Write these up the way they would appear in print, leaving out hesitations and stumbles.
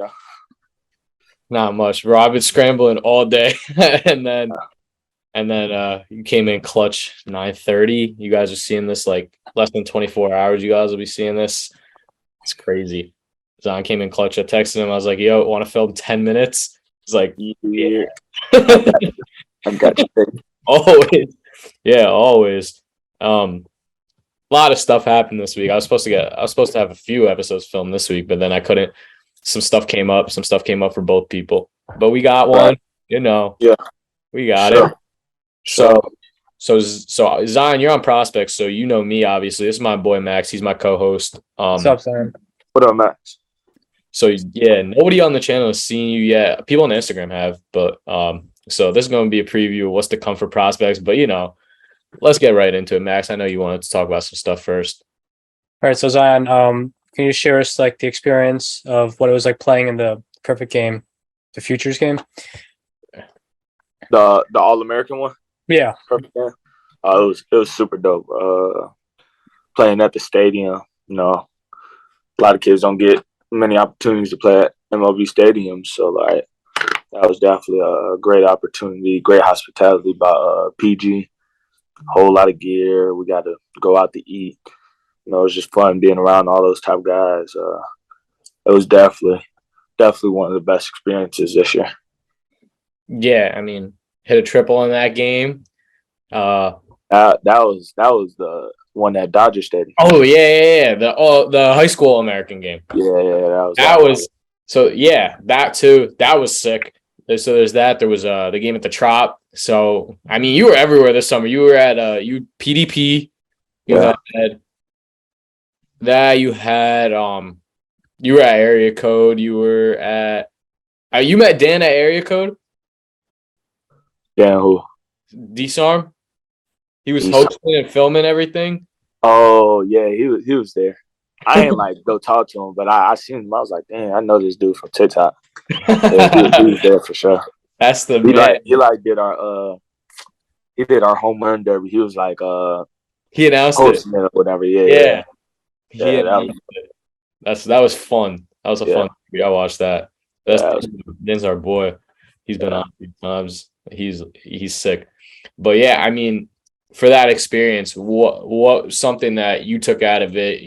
Yeah. Not much, bro. I've been scrambling all day, and then you came in clutch 9:30. You guys are seeing this like less than 24 hours. You guys will be seeing this. It's crazy. Zion came in clutch. I texted him. I was like, "Yo, want to film 10 minutes?" He's like, "Yeah, I got you." Always, yeah, always. A lot of stuff happened this week. I was supposed to have a few episodes filmed this week, but then I couldn't. Some stuff came up for both people, but we got one. Right. Yeah, we got it. So Zion, you're on Prospects, so you know me obviously. This is my boy Max. He's my co-host. What's up, Zion? What up, Max? So yeah, nobody on the channel has seen you yet. People on Instagram have, but so this is going to be a preview of what's to come for Prospects. But let's get right into it, Max. I know you wanted to talk about some stuff first. All right, so Zion, can you share us like the experience of what it was like playing in the perfect game, the Futures game? The All-American one? Yeah. Perfect game. It was super dope. Playing at the stadium, a lot of kids don't get many opportunities to play at MLB stadiums, so like that was definitely a great opportunity, great hospitality by PG. Whole lot of gear. We got to go out to eat. It was just fun being around all those type of guys. It was definitely one of the best experiences this year. Yeah, I mean, hit a triple in that game. That was the one at Dodger Stadium. Oh yeah. The high school American game. Yeah, that too. That was sick. So there's that. There was the game at the Trop. So I mean, you were everywhere this summer. You were at PDP. You were at Area Code. You were at. You met Dan at Area Code. Dan who? Disarm. He was hosting and filming everything. Oh yeah, he was there. I ain't like go talk to him, but I seen him. I was like, dang, I know this dude from TikTok. Yeah, he was there for sure. That's the he did our home run derby. He was like he announced it or whatever. Yeah. That was fun. That was a fun movie. I watched that. Dan's our boy. He's been on a few times. He's sick. But yeah, I mean, for that experience, what something that you took out of it,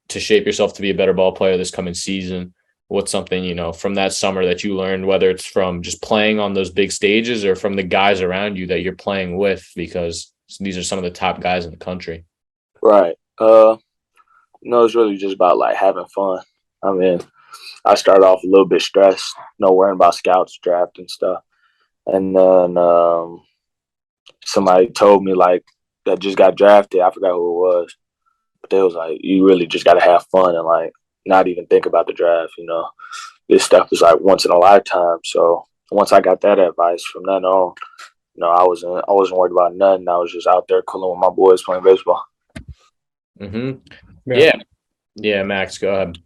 to shape yourself to be a better ball player this coming season? What's something, from that summer that you learned, whether it's from just playing on those big stages or from the guys around you that you're playing with, because these are some of the top guys in the country. Right. It's really just about like having fun. I mean, I started off a little bit stressed, worrying about scouts, draft and stuff. And then somebody told me like that just got drafted. I forgot who it was, but they was like, you really just got to have fun and like not even think about the draft. This stuff is like once in a lifetime. So once I got that advice from then on, I wasn't worried about nothing. I was just out there cooling with my boys playing baseball. Mm-hmm. Yeah. Max, go ahead.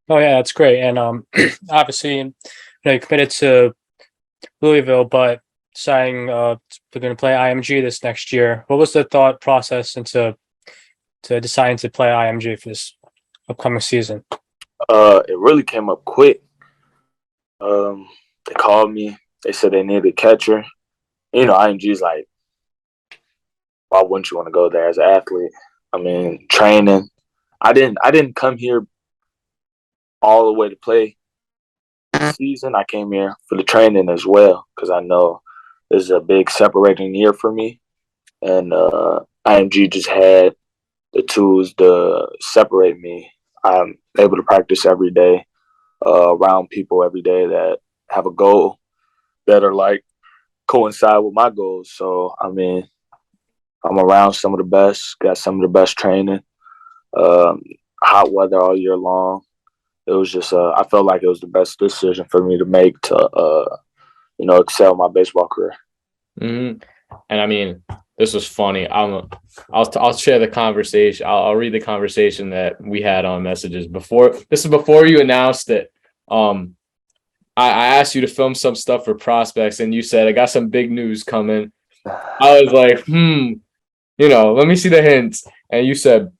Oh yeah, that's great. And obviously, you committed to Louisville, but deciding we're going to play IMG this next year. What was the thought process into deciding to play IMG for this upcoming season? It really came up quick. They called me. They said they needed a catcher. IMG is like, why wouldn't you want to go there as an athlete? I mean, training. I didn't come here all the way to play this season. I came here for the training as well because I know this is a big separating year for me. And IMG just had the tools to separate me. I'm able to practice every day, around people every day that have a goal that are like coincide with my goals. So, I mean, I'm around some of the best, got some of the best training, hot weather all year long. It was just, I felt like it was the best decision for me to make to, excel my baseball career. Mm-hmm. And I mean, this was funny. I'll share the conversation. I'll read the conversation that we had on messages before. This is before you announced it. I asked you to film some stuff for Prospects, and you said I got some big news coming. I was like, let me see the hints. And you said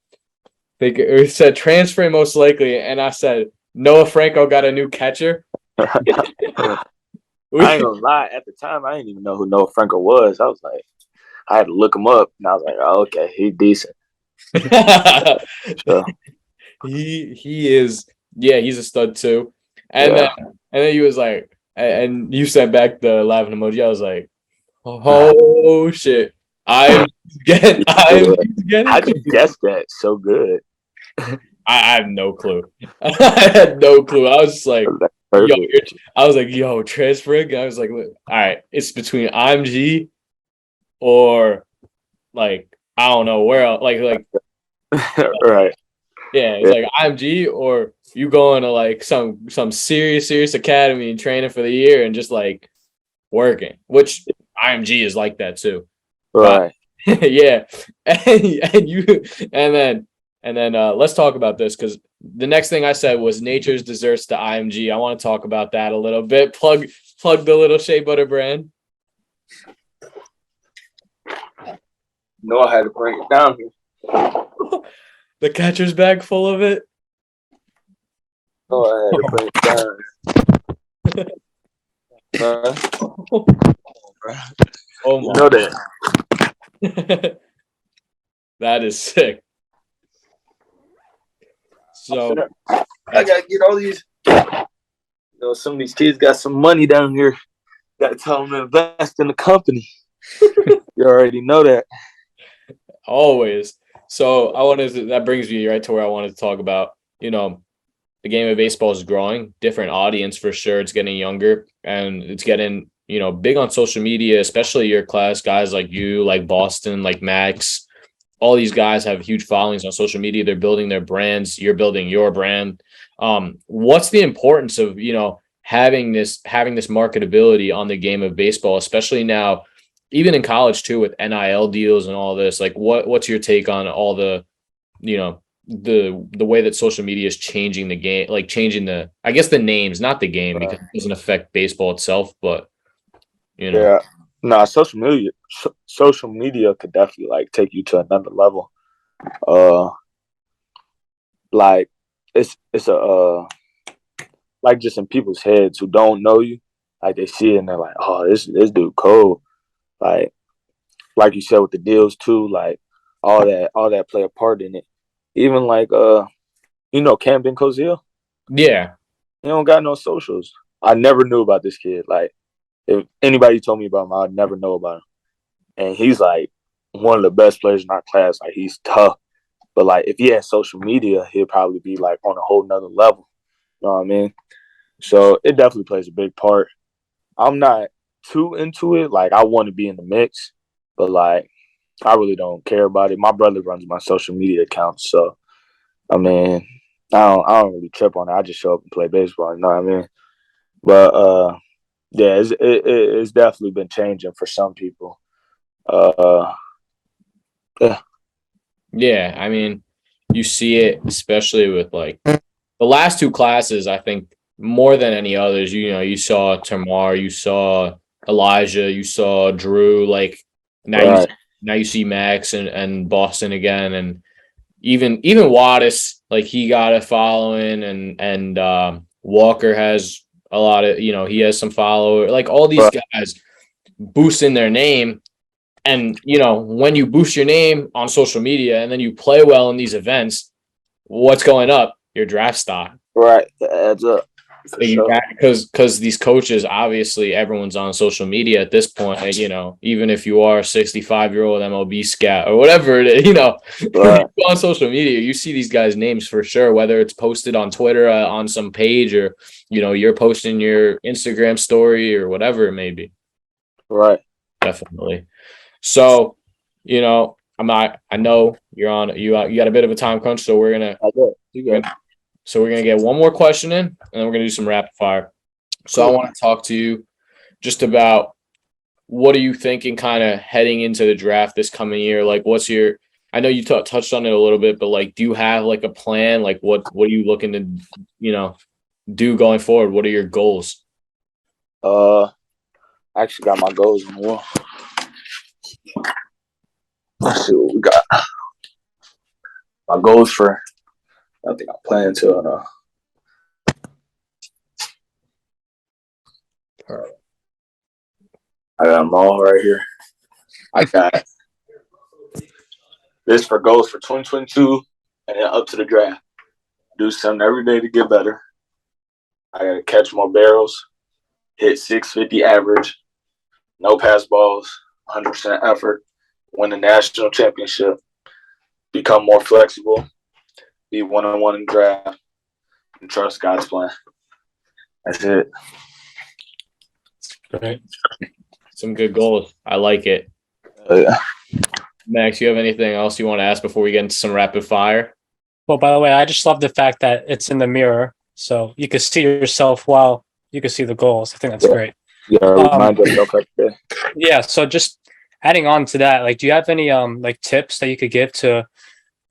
it said transfer most likely, and I said Noah Franco got a new catcher. I ain't gonna lie. At the time, I didn't even know who Noah Franco was. I was like, I had to look him up, and I was like, oh, okay, he's decent. So, he is, yeah, he's a stud too. And then he was like, and you sent back the laughing emoji. I was like, oh shit. I'm getting how'd you guess that so good? I have no clue. I had no clue. I was just like, yo, transferring. I was like, all right, it's between IMG or like I don't know where else. Like right. yeah, it's like IMG or you going to like some serious academy and training for the year and just like working, which IMG is like that too. Right. Yeah. And then let's talk about this because the next thing I said was nature's desserts to IMG. I want to talk about that a little bit. Plug the little shea butter brand. No, I had to bring it down here. The catcher's bag full of it. No, I had to bring it down. Oh my! You know that. That is sick. So I gotta get all these. You know, some of these kids got some money down here. Gotta tell them to invest in the company. You already know that. Always. So that brings me right to where I wanted to talk about, you know, the game of baseball is growing, different audience for sure. It's getting younger and it's getting, you know, big on social media, especially your class, guys like you, like Boston, like Max. All these guys have huge followings on social media. They're building their brands. You're building your brand. What's the importance of, you know, having this marketability on the game of baseball, especially now, even in college too, with NIL deals and all this? Like, what's your take on all the, you know, the way that social media is changing the game, like changing the, I guess the names, not the game, because it doesn't affect baseball itself, but you know. Yeah. Nah, social media could definitely like take you to another level. Like it's a like just in people's heads who don't know you, like they see it and they're like, oh, this dude cold. Like you said with the deals too, like all that play a part in it. Even like you know Camden Cozile? Yeah. He don't got no socials. I never knew about this kid. Like if anybody told me about him, I'd never know about him. And he's like one of the best players in our class. Like he's tough. But like if he had social media, he'd probably be like on a whole nother level. You know what I mean? So it definitely plays a big part. I'm not too into it. Like I want to be in the mix, but like I really don't care about it. My brother runs my social media account, so I mean, I don't really trip on it. I just show up and play baseball. You know what I mean? But yeah, it's definitely been changing for some people. Yeah. Yeah, I mean, you see it especially with like the last two classes. I think more than any others. You know, you saw Tamar, you saw Elijah, you saw Drew. Like now, you see Max and Boston again, and even Wattis. Like he got a following, and Walker has a lot of. You know, he has some followers. Like all these guys boosting their name. And, you know, when you boost your name on social media and then you play well in these events, what's going up? Your draft stock. Right. That adds up. Because these coaches, obviously, everyone's on social media at this point. You know, even if you are a 65-year-old MLB scout or whatever it is, you know, on social media, you see these guys' names for sure, whether it's posted on Twitter on some page or, you know, you're posting your Instagram story or whatever it may be. Right. Definitely. So, you know, I know you're on. You got a bit of a time crunch, so we're gonna get one more question in, and then we're gonna do some rapid fire. So cool. I want to talk to you just about what are you thinking, kind of heading into the draft this coming year. Like, what's your? I know you touched on it a little bit, but like, do you have like a plan? Like, what are you looking to, you know, do going forward? What are your goals? I actually got my goals on the wall. Let's see what we got. My goals for, I think I'm planning to I got them all right here. I got this for goals for 2022 and then up to the draft. Do something every day to get better. I got to catch more barrels, hit 650 average, no pass balls, 100% effort, win the national championship, become more flexible, be one-on-one in draft, and trust God's plan. That's it. Great. Some good goals. I like it. Yeah. Max, you have anything else you want to ask before we get into some rapid fire? Well, by the way, I just love the fact that it's in the mirror, so you can see yourself while you can see the goals. I think that's great. Yeah, remind yourself every day. Yeah. So just adding on to that, like, do you have any like tips that you could give to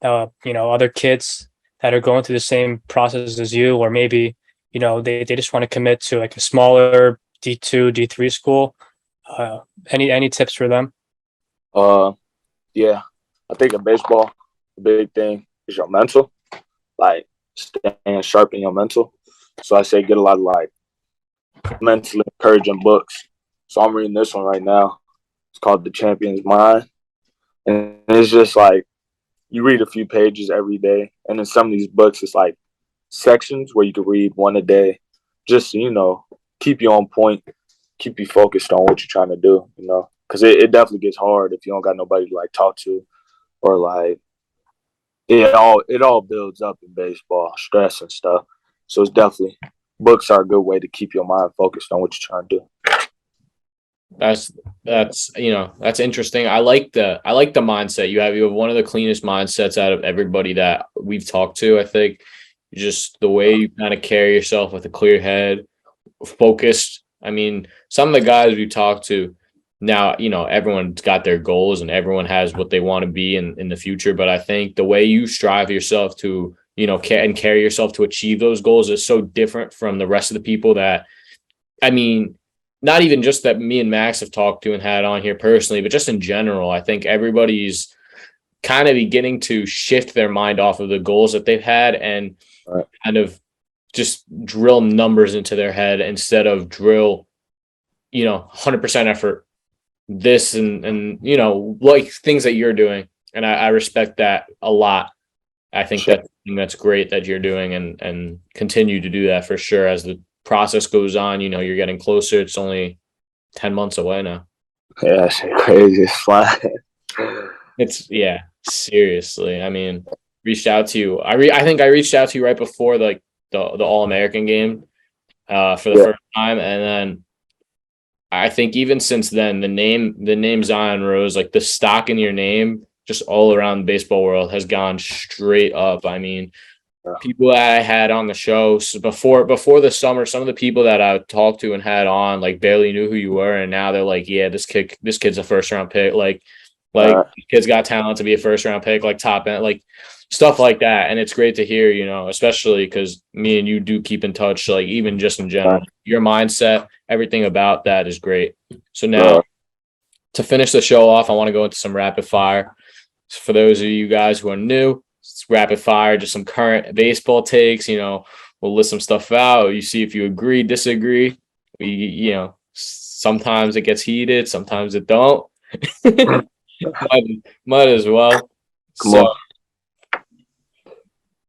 other kids that are going through the same process as you, or maybe they just want to commit to like a smaller D2, D3 school? Any tips for them? Yeah, I think in baseball, the big thing is your mental, like staying sharp in your mental. So I say get a lot of like mentally encouraging books. So I'm reading this one right now. It's called The Champion's Mind, and it's just like you read a few pages every day, and in some of these books, it's like sections where you can read one a day, just keep you on point, keep you focused on what you're trying to do. Because it definitely gets hard if you don't got nobody to like talk to, or like it all builds up in baseball, stress and stuff. So it's definitely books are a good way to keep your mind focused on what you're trying to do. That's interesting. I like the mindset you have. You have one of the cleanest mindsets out of everybody that we've talked to. I think just the way you kind of carry yourself with a clear head, focused. I mean, some of the guys we talked to now, everyone's got their goals and everyone has what they want to be in the future. But I think the way you strive yourself to, and carry yourself to achieve those goals is so different from the rest of the people that, I mean, not even just that me and Max have talked to and had on here personally, but just in general, I think everybody's kind of beginning to shift their mind off of the goals that they've had and kind of just drill numbers into their head instead of drill, 100% effort, this and like things that you're doing. And I respect that a lot. I think that's great that you're doing and continue to do that for sure. As the process goes on, you're getting closer. It's only 10 months away now. Yeah, that's crazy. It's flying. Seriously. I mean, reached out to you. I think I reached out to you right before the All-American game for the first time. And then I think even since then, the name Zion Rose, like the stock in your name, just all around the baseball world has gone straight up. I mean, people that I had on the show before the summer, some of the people that I talked to and had on like barely knew who you were, and now they're like, yeah, this kid's a first round pick, like kid's got talent to be a first round pick, like top end, like stuff like that. And it's great to hear, especially because me and you do keep in touch, like even just in general, your mindset, everything about that is great. So now to finish the show off, I want to go into some rapid fire. For those of you guys who are new, it's rapid fire, just some current baseball takes. We'll list some stuff out. You see if you agree, disagree. Sometimes it gets heated, sometimes it don't. might as well.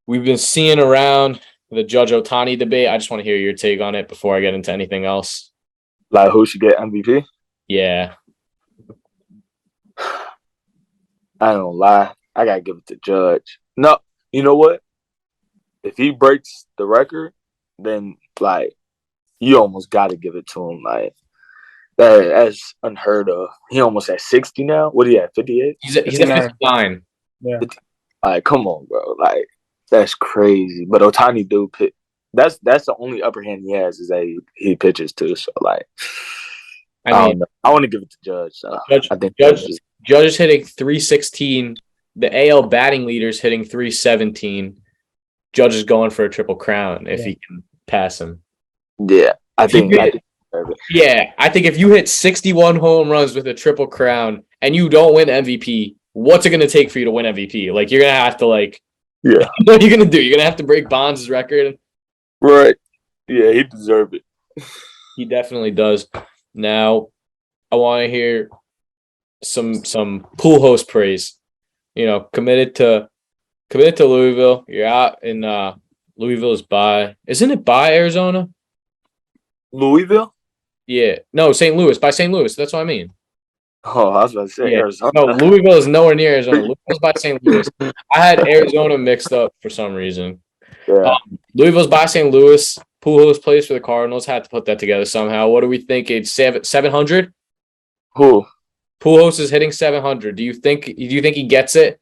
We've been seeing around the Judge Ohtani debate. I just want to hear your take on it before I get into anything else. Like who should get MVP? Yeah. I don't lie. I gotta give it to Judge. No, you know what? If he breaks the record, then like you almost gotta give it to him. Like that's unheard of. He almost at 60 now. What are you at? 58? He's at 59. Yeah. Like, come on, bro. Like that's crazy. But Ohtani do pitch. That's the only upper hand he has is that he pitches too. So like, I don't know. I want to give it to Judge. So I think Judge is hitting 316. The AL batting leader's hitting 317. Judge is going for a triple crown if he can pass him. Yeah, I think if you hit 61 home runs with a triple crown and you don't win MVP, what's it going to take for you to win MVP? Like you're going to have to what are you going to do? You're going to have to break Bonds' record. Right. Yeah, he deserved it. He definitely does. Now, I want to hear some pool host praise. You know, committed to Louisville. You're out in Louisville's by. Isn't it by Arizona? Louisville? Yeah. No, St. Louis. By St. Louis. That's what I mean. Oh, I was about to say Arizona. No, Louisville is nowhere near Arizona. Louisville's by St. Louis. I had Arizona mixed up for some reason. Yeah. Louisville's by St. Louis. Pool host plays for the Cardinals. Had to put that together somehow. What do we think? It's 700? Who? Pool host is hitting 700. Do you think he gets it?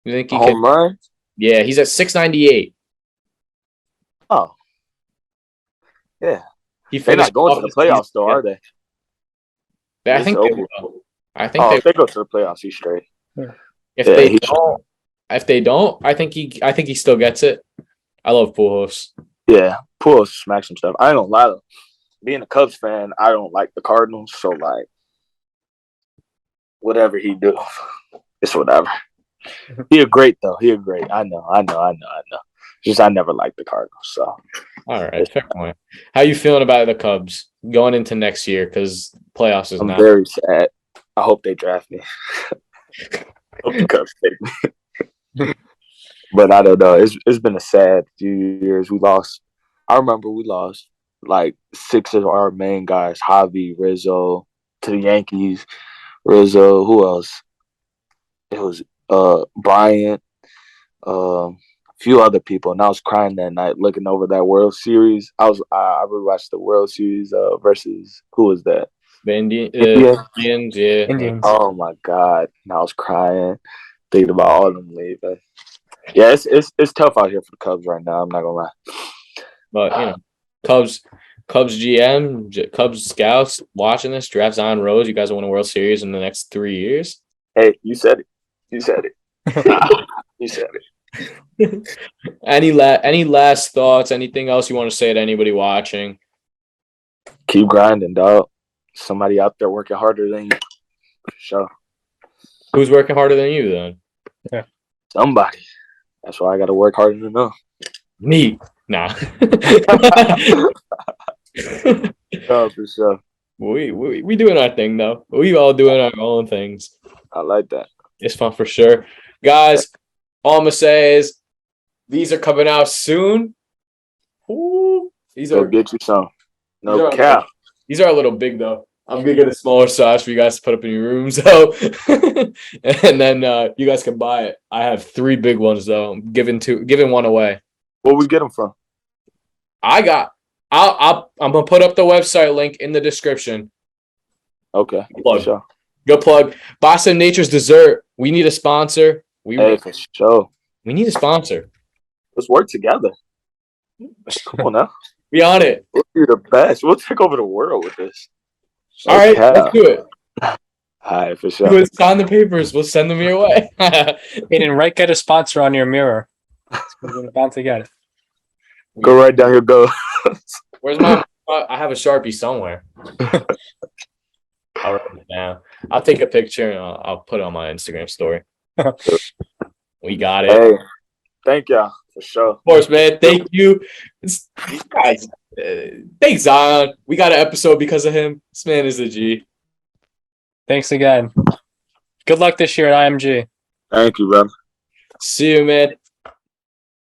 Do you think he home run? Yeah, he's at 698. Oh. Yeah. They're not going to the playoffs, though, are they? I think they will. If they go to the playoffs, he's straight. If they don't, I think he still gets it. I love Pujols. Yeah, Pujols smacks some stuff. I ain't gonna lie though. Being a Cubs fan, I don't like the Cardinals, so like whatever he do, it's whatever. He a great though. He a great. I know. Just I never liked the Cardinals. So all right, fair point. How you feeling about the Cubs going into next year? Because playoffs is I'm very sad. I hope they draft me. Hope the Cubs take me. But I don't know. It's been a sad few years. I remember we lost like 6 of our main guys, Javi, Rizzo, to the Yankees. Rizzo, who else? It was Bryant, a few other people. And I was crying that night looking over that World Series. I rewatched the World Series versus who was that? The Indians, yeah. Indians. Oh my God. And I was crying, thinking about all of them leaving. Yeah, it's tough out here for the Cubs right now. I'm not gonna lie. But you know, Cubs GM, Cubs scouts watching this draft Zion Rose. You guys will win a World Series in the next 3 years. Hey, you said it. You said it. Any last thoughts? Anything else you want to say to anybody watching? Keep grinding, dog. Somebody out there working harder than you. For sure. Who's working harder than you then? Yeah. Somebody. That's why I got to work harder than them. Me. Nah. Oh, for sure. We doing our thing though. We all doing our own things. I like that. It's fun for sure. Guys, all I'm gonna say is these are coming out soon. Ooh, Go get you some. No cap. These are a little big though. I'm gonna get a smaller size for you guys to put up in your rooms though. And then you guys can buy it. I have 3 big ones though. I'm giving one away. Where we get them from? I'm gonna put up the website link in the description. Okay. Plug. Sure. Go plug. Boston Nature's Dezzert. We need a sponsor. For sure. We need a sponsor. Let's work together. Come on now. We on it. We'll be the best. We'll take over the world with this. All right, let's do it. All right, for sure. Sign the papers. We'll send them your way. Aiden, get a sponsor on your mirror. We're about to get it. Go right down your go. Where's my? I have a Sharpie somewhere. I'll write it down. I'll take a picture and I'll put it on my Instagram story. We got it. Hey, thank y'all for sure. Of course, man. Thank you, guys. Thanks, Zion. We got an episode because of him. This man is a G. Thanks again. Good luck this year at IMG. Thank you, brother. See you, man.